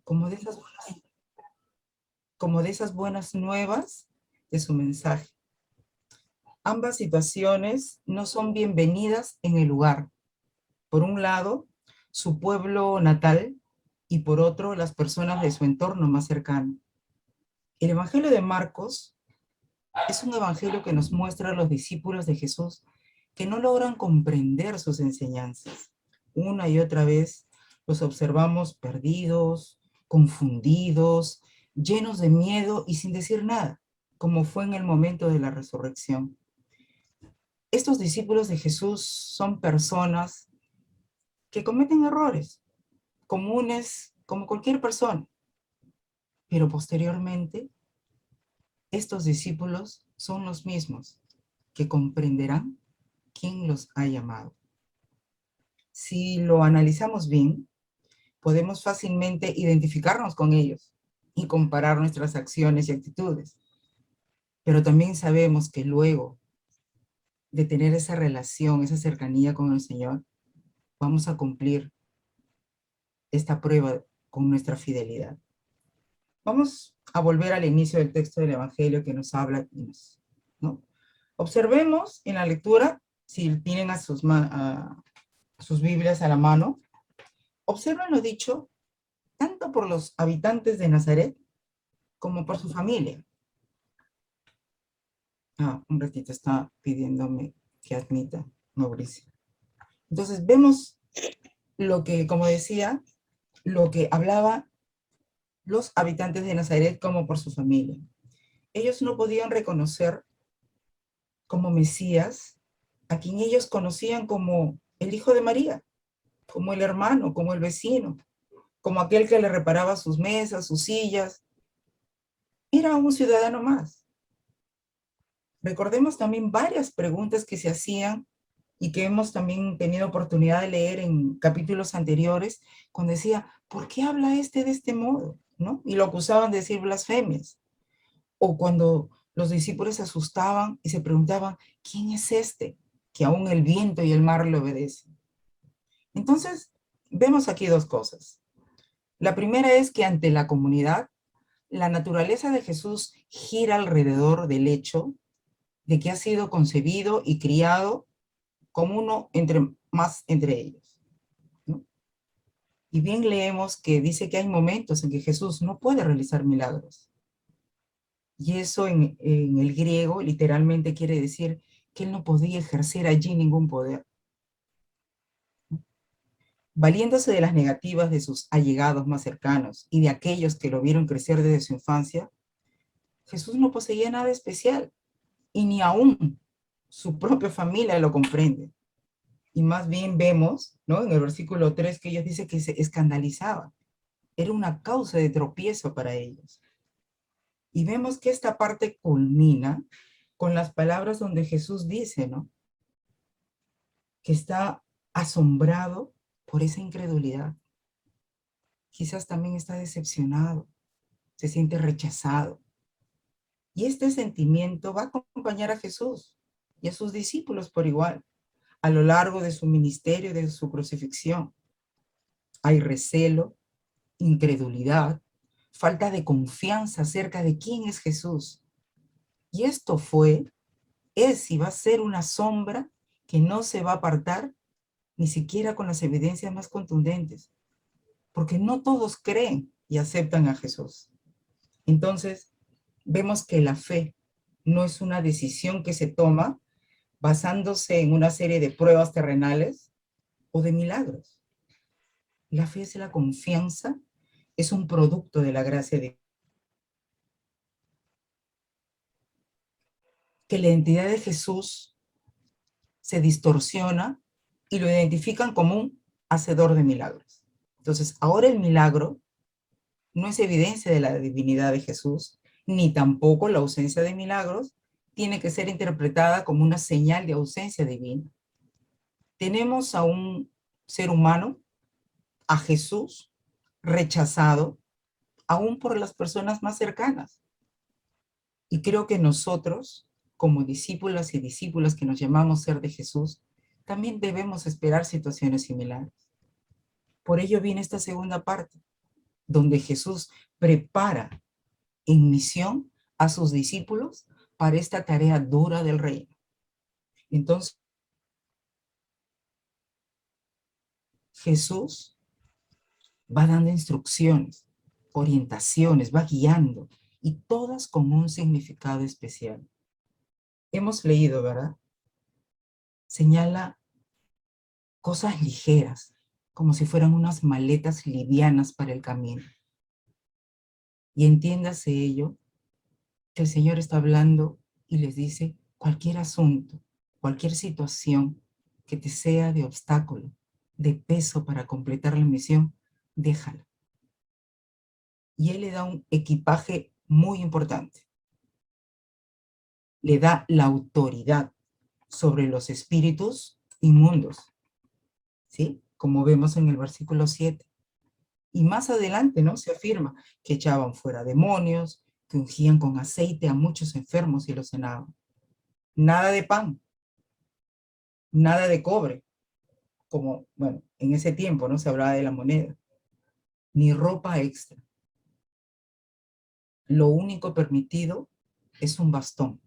como de esas, como de esas buenas nuevas de su mensaje. Ambas situaciones no son bienvenidas en el lugar. Por un lado, su pueblo natal, y por otro, las personas de su entorno más cercano. El Evangelio de Marcos es un evangelio que nos muestra a los discípulos de Jesús que no logran comprender sus enseñanzas. Una y otra vez los observamos perdidos, confundidos, llenos de miedo y sin decir nada, como fue en el momento de la resurrección. Estos discípulos de Jesús son personas que cometen errores comunes como cualquier persona, pero posteriormente estos discípulos son los mismos que comprenderán quién los ha llamado. Si lo analizamos bien, podemos fácilmente identificarnos con ellos y comparar nuestras acciones y actitudes. Pero también sabemos que luego de tener esa relación, esa cercanía con el Señor, vamos a cumplir esta prueba con nuestra fidelidad. Vamos a volver al inicio del texto del Evangelio que nos habla, ¿no? Observemos en la lectura, si tienen a sus Biblias a la mano, observen lo dicho tanto por los habitantes de Nazaret como por su familia. Un ratito está pidiéndome que admita Mauricio. Entonces vemos lo que, como decía, lo que hablaba los habitantes de Nazaret como por su familia. Ellos no podían reconocer como Mesías a quien ellos conocían como el hijo de María, como el hermano, como el vecino, como aquel que le reparaba sus mesas, sus sillas. Era un ciudadano más. Recordemos también varias preguntas que se hacían y que hemos también tenido oportunidad de leer en capítulos anteriores, cuando decía, ¿por qué habla este de este modo? ¿No? Y lo acusaban de decir blasfemias. O cuando los discípulos se asustaban y se preguntaban, ¿quién es este? Que aún el viento y el mar le obedecen. Entonces, vemos aquí dos cosas. La primera es que ante la comunidad, la naturaleza de Jesús gira alrededor del hecho de que ha sido concebido y criado como uno más entre ellos, ¿no? Y bien leemos que dice que hay momentos en que Jesús no puede realizar milagros. Y eso en el griego literalmente quiere decir que él no podía ejercer allí ningún poder. Valiéndose de las negativas de sus allegados más cercanos y de aquellos que lo vieron crecer desde su infancia, Jesús no poseía nada especial y ni aún su propia familia lo comprende. Y más bien vemos, ¿no? En el versículo 3 que ellos dicen que se escandalizaban. Era una causa de tropiezo para ellos. Y vemos que esta parte culmina con las palabras donde Jesús dice, ¿no? Que está asombrado por esa incredulidad. Quizás también está decepcionado, se siente rechazado. Y este sentimiento va a acompañar a Jesús y a sus discípulos por igual, a lo largo de su ministerio y de su crucifixión. Hay recelo, incredulidad, falta de confianza acerca de quién es Jesús. Y esto es y va a ser una sombra que no se va a apartar ni siquiera con las evidencias más contundentes, porque no todos creen y aceptan a Jesús. Entonces, vemos que la fe no es una decisión que se toma basándose en una serie de pruebas terrenales o de milagros. La fe es la confianza, es un producto de la gracia de Dios. Que la identidad de Jesús se distorsiona y lo identifican como un hacedor de milagros. Entonces, ahora el milagro no es evidencia de la divinidad de Jesús, ni tampoco la ausencia de milagros tiene que ser interpretada como una señal de ausencia divina. Tenemos a un ser humano, a Jesús, rechazado, aún por las personas más cercanas. Y creo que nosotros, como discípulas y discípulas que nos llamamos ser de Jesús, también debemos esperar situaciones similares. Por ello viene esta segunda parte. donde Jesús prepara en misión a sus discípulos para esta tarea dura del reino. Entonces, Jesús va dando instrucciones, orientaciones, va guiando, y todas con un significado especial. Hemos leído, ¿verdad? Señala cosas ligeras, como si fueran unas maletas livianas para el camino. Y entiéndase ello, que el Señor está hablando y les dice, cualquier asunto, cualquier situación que te sea de obstáculo, de peso para completar la misión, déjala. Y Él le da un equipaje muy importante. Le da la autoridad sobre los espíritus inmundos, ¿sí? Como vemos en el versículo 7. Y más adelante, ¿no? Se afirma que echaban fuera demonios, que ungían con aceite a muchos enfermos y los sanaban. Nada de pan, nada de cobre, como, bueno, en ese tiempo, ¿no? Se hablaba de la moneda, ni ropa extra. Lo único permitido es un bastón.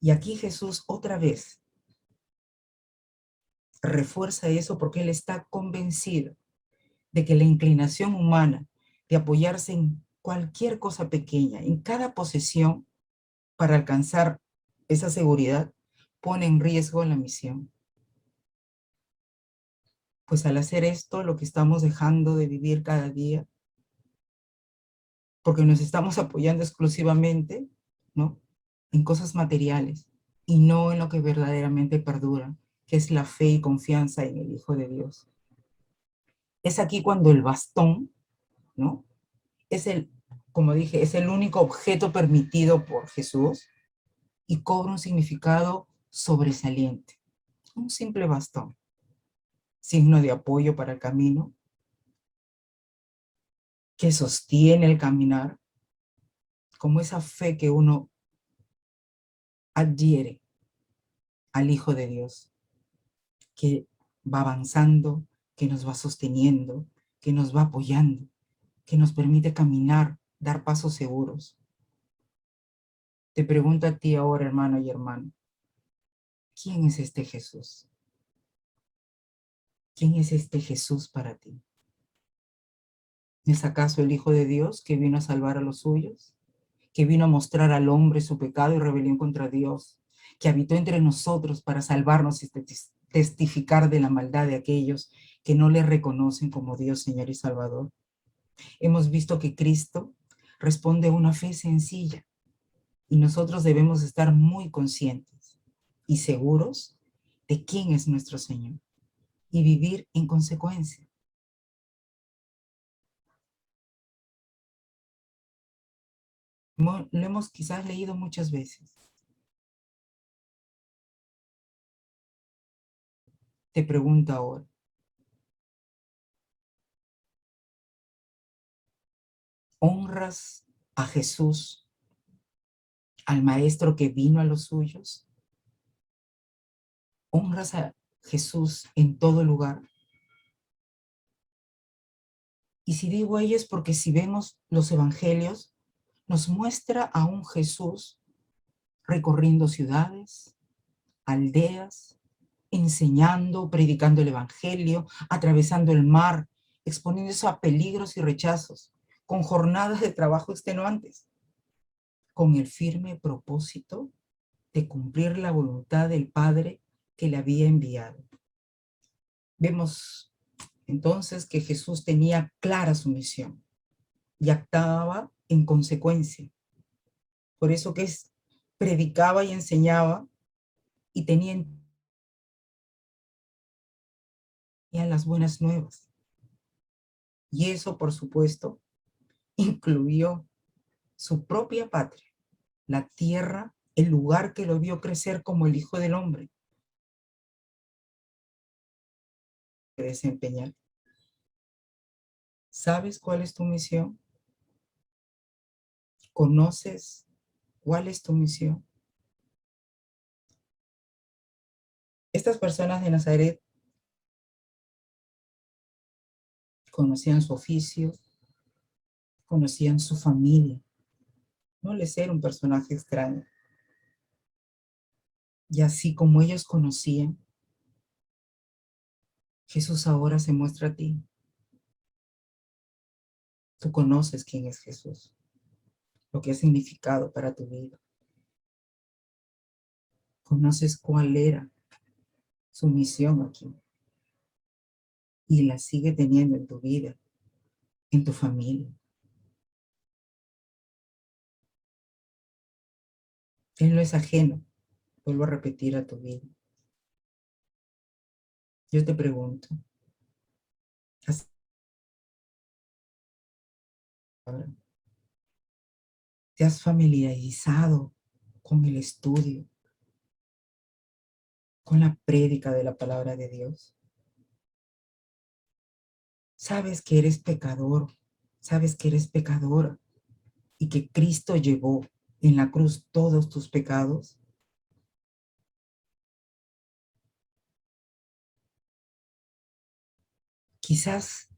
Y aquí Jesús otra vez refuerza eso porque Él está convencido de que la inclinación humana de apoyarse en cualquier cosa pequeña, en cada posesión, para alcanzar esa seguridad, pone en riesgo la misión. Pues al hacer esto, lo que estamos dejando de vivir cada día, porque nos estamos apoyando exclusivamente, ¿no? En cosas materiales y no en lo que verdaderamente perdura, que es la fe y confianza en el Hijo de Dios. Es aquí cuando el bastón, ¿no? Es el, como dije, es el único objeto permitido por Jesús y cobra un significado sobresaliente. Un simple bastón, signo de apoyo para el camino, que sostiene el caminar, como esa fe que uno adhiere al Hijo de Dios, que va avanzando, que nos va sosteniendo, que nos va apoyando, que nos permite caminar, dar pasos seguros. Te pregunto a ti ahora, hermano y hermano, ¿quién es este Jesús? ¿Quién es este Jesús para ti? ¿Es acaso el Hijo de Dios que vino a salvar a los suyos? ¿Que vino a mostrar al hombre su pecado y rebelión contra Dios? ¿Que habitó entre nosotros para salvarnos y testificar de la maldad de aquellos que no le reconocen como Dios, Señor y Salvador? Hemos visto que Cristo responde a una fe sencilla y nosotros debemos estar muy conscientes y seguros de quién es nuestro Señor y vivir en consecuencia. Lo hemos quizás leído muchas veces. Te pregunto ahora, ¿honras a Jesús, al Maestro que vino a los suyos? ¿Honras a Jesús en todo lugar? Y si digo ello es porque si vemos los evangelios, nos muestra a un Jesús recorriendo ciudades, aldeas, enseñando, predicando el evangelio, atravesando el mar, exponiéndose a peligros y rechazos, con jornadas de trabajo extenuantes, con el firme propósito de cumplir la voluntad del Padre que le había enviado. Vemos entonces que Jesús tenía clara su misión y actuaba en consecuencia. Por eso que predicaba y enseñaba y tenía las buenas nuevas. Y eso, por supuesto, incluyó su propia patria, la tierra, el lugar que lo vio crecer como el Hijo del Hombre, que desempeñar. ¿Sabes cuál es tu misión? ¿Conoces cuál es tu misión? Estas personas de Nazaret conocían su oficio, conocían su familia. No les era un personaje extraño. Y así como ellos conocían, Jesús ahora se muestra a ti. Tú conoces quién es Jesús, lo que ha significado para tu vida. Conoces cuál era su misión aquí y la sigue teniendo en tu vida, en tu familia. Él no es ajeno, vuelvo a repetir, a tu vida. Yo te pregunto, ¿te has familiarizado con el estudio, con la prédica de la palabra de Dios? Sabes que eres pecador, sabes que eres pecadora y que Cristo llevó en la cruz todos tus pecados. Quizás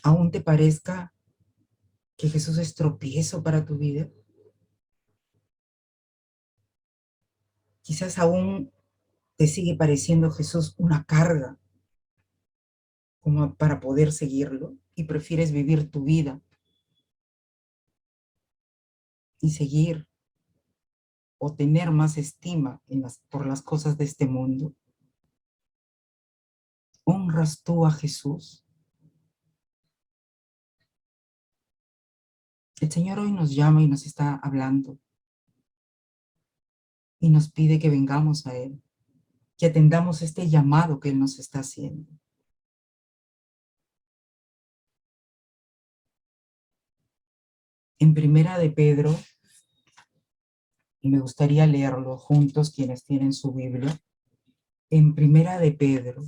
aún te parezca que Jesús es tropiezo para tu vida. Quizás aún te sigue pareciendo Jesús una carga como para poder seguirlo y prefieres vivir tu vida y seguir o tener más estima por las cosas de este mundo. ¿Honras tú a Jesús? El Señor hoy nos llama y nos está hablando y nos pide que vengamos a Él, que atendamos este llamado que Él nos está haciendo. En Primera de Pedro, y me gustaría leerlo juntos quienes tienen su Biblia, en Primera de Pedro,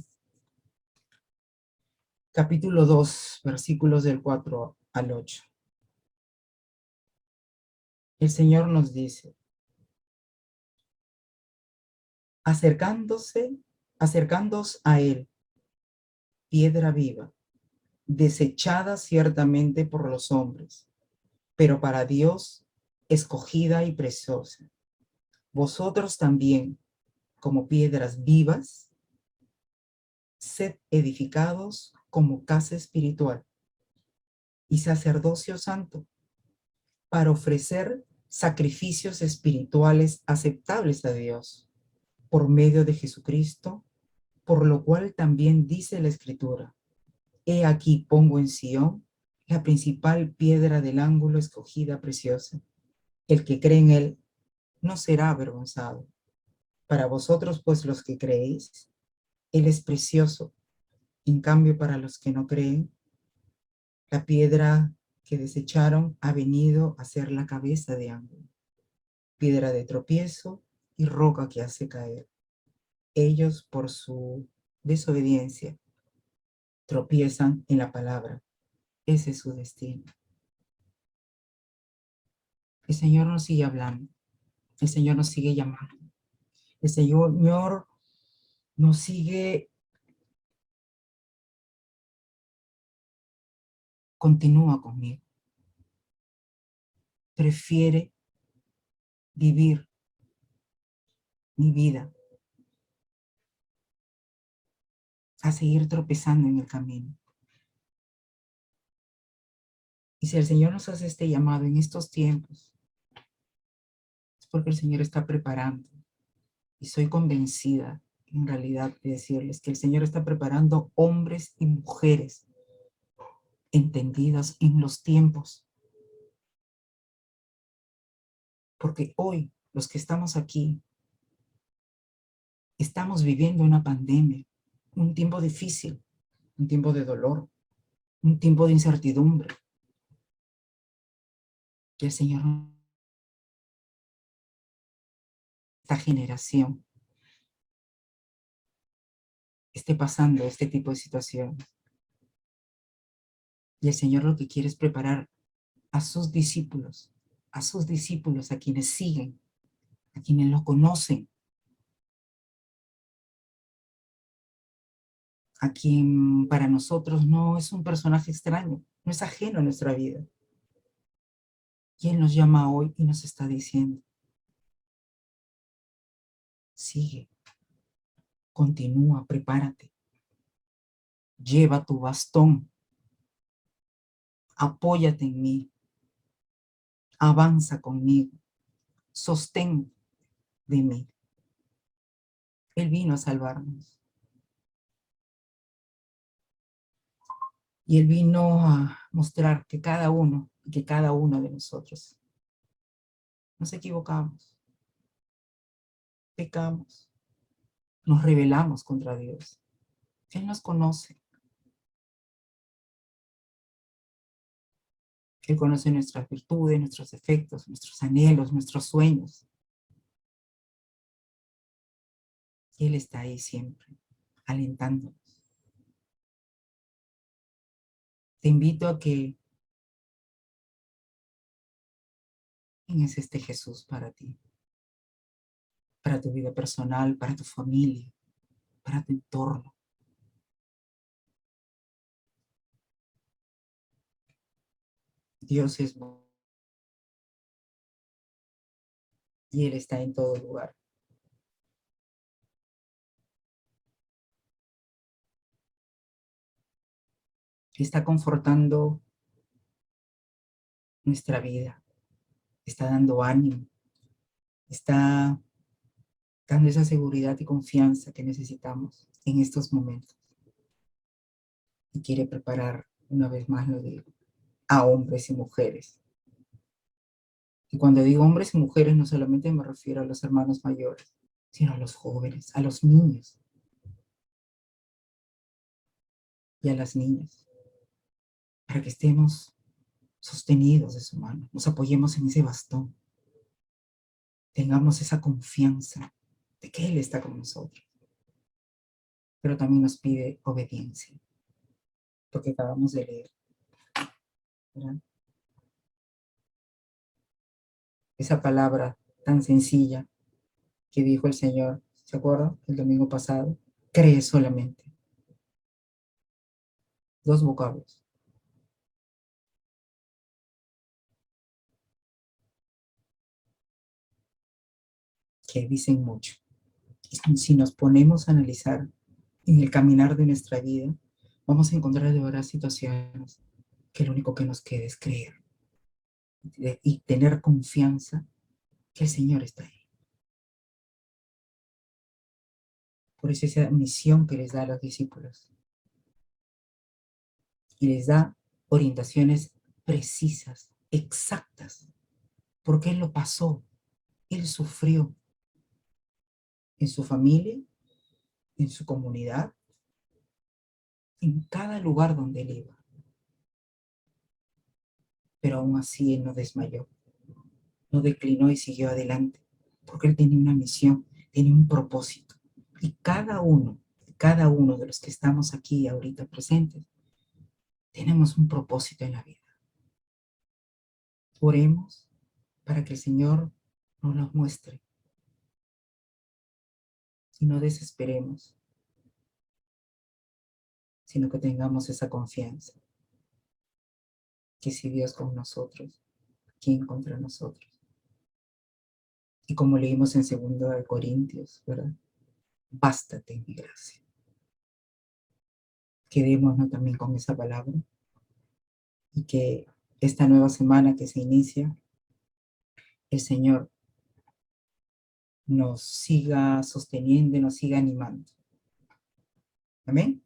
capítulo 2, versículos del 4 al 8. El Señor nos dice, acercándoos a Él, piedra viva, desechada ciertamente por los hombres, pero para Dios escogida y preciosa. Vosotros también, como piedras vivas, sed edificados como casa espiritual y sacerdocio santo, para ofrecer sacrificios espirituales aceptables a Dios, por medio de Jesucristo, por lo cual también dice la Escritura, he aquí pongo en Sión la principal piedra del ángulo escogida preciosa. El que cree en él no será avergonzado. Para vosotros, pues los que creéis, él es precioso. En cambio, para los que no creen, la piedra que desecharon ha venido a ser la cabeza de ángulo, piedra de tropiezo y roca que hace caer. Ellos, por su desobediencia, tropiezan en la palabra. Ese es su destino. El Señor nos sigue hablando. El Señor nos sigue llamando. El Señor nos sigue, continúa conmigo. Prefiere vivir mi vida a seguir tropezando en el camino. Y si el Señor nos hace este llamado en estos tiempos, es porque el Señor está preparando. Y soy convencida, en realidad, de decirles que el Señor está preparando hombres y mujeres entendidas en los tiempos. Porque hoy, los que estamos aquí, estamos viviendo una pandemia, un tiempo difícil, un tiempo de dolor, un tiempo de incertidumbre. Que el Señor, esta generación, esté pasando este tipo de situaciones. Y el Señor lo que quiere es preparar a sus discípulos, a quienes siguen, a quienes lo conocen, a quien para nosotros no es un personaje extraño, no es ajeno a nuestra vida. Y Él nos llama hoy y nos está diciendo, sigue, continúa, prepárate, lleva tu bastón, apóyate en mí, avanza conmigo, sostén de mí. Él vino a salvarnos. Y Él vino a mostrar que cada uno, que cada uno de nosotros nos equivocamos, pecamos, nos rebelamos contra Dios. Él nos conoce. Él conoce nuestras virtudes, nuestros defectos, nuestros anhelos, nuestros sueños. Y Él está ahí siempre, alentándonos. Te invito a que ¿quién es este Jesús para ti? Para tu vida personal, para tu familia, para tu entorno. Dios es bueno y Él está en todo lugar. Está confortando nuestra vida, está dando ánimo, está dando esa seguridad y confianza que necesitamos en estos momentos. Y quiere preparar, una vez más lo digo, a hombres y mujeres. Y cuando digo hombres y mujeres, no solamente me refiero a los hermanos mayores, sino a los jóvenes, a los niños y a las niñas, para que estemos sostenidos de su mano, nos apoyemos en ese bastón, tengamos esa confianza de que Él está con nosotros. Pero también nos pide obediencia, porque acabamos de leer, ¿verdad? Esa palabra tan sencilla que dijo el Señor, ¿se acuerdan? El domingo pasado, cree solamente. Dos vocablos. Que dicen mucho. Y si nos ponemos a analizar en el caminar de nuestra vida, vamos a encontrar de verdad situaciones que lo único que nos queda es creer y tener confianza que el Señor está ahí. Por eso esa misión que les da a los discípulos. Y les da orientaciones precisas, exactas, porque Él lo pasó, Él sufrió en su familia, en su comunidad, en cada lugar donde Él iba. Pero aún así Él no desmayó, no declinó y siguió adelante, porque Él tenía una misión, tenía un propósito. Y cada uno de los que estamos aquí ahorita presentes, tenemos un propósito en la vida. Oremos para que el Señor nos lo muestre y no desesperemos, sino que tengamos esa confianza, que si Dios con nosotros, ¿quién contra nosotros? Y como leímos en 2 Corintios, ¿verdad? Bástate en mi gracia. Quedémonos también con esa palabra y que esta nueva semana que se inicia, el Señor nos siga sosteniendo, nos siga animando. Amén.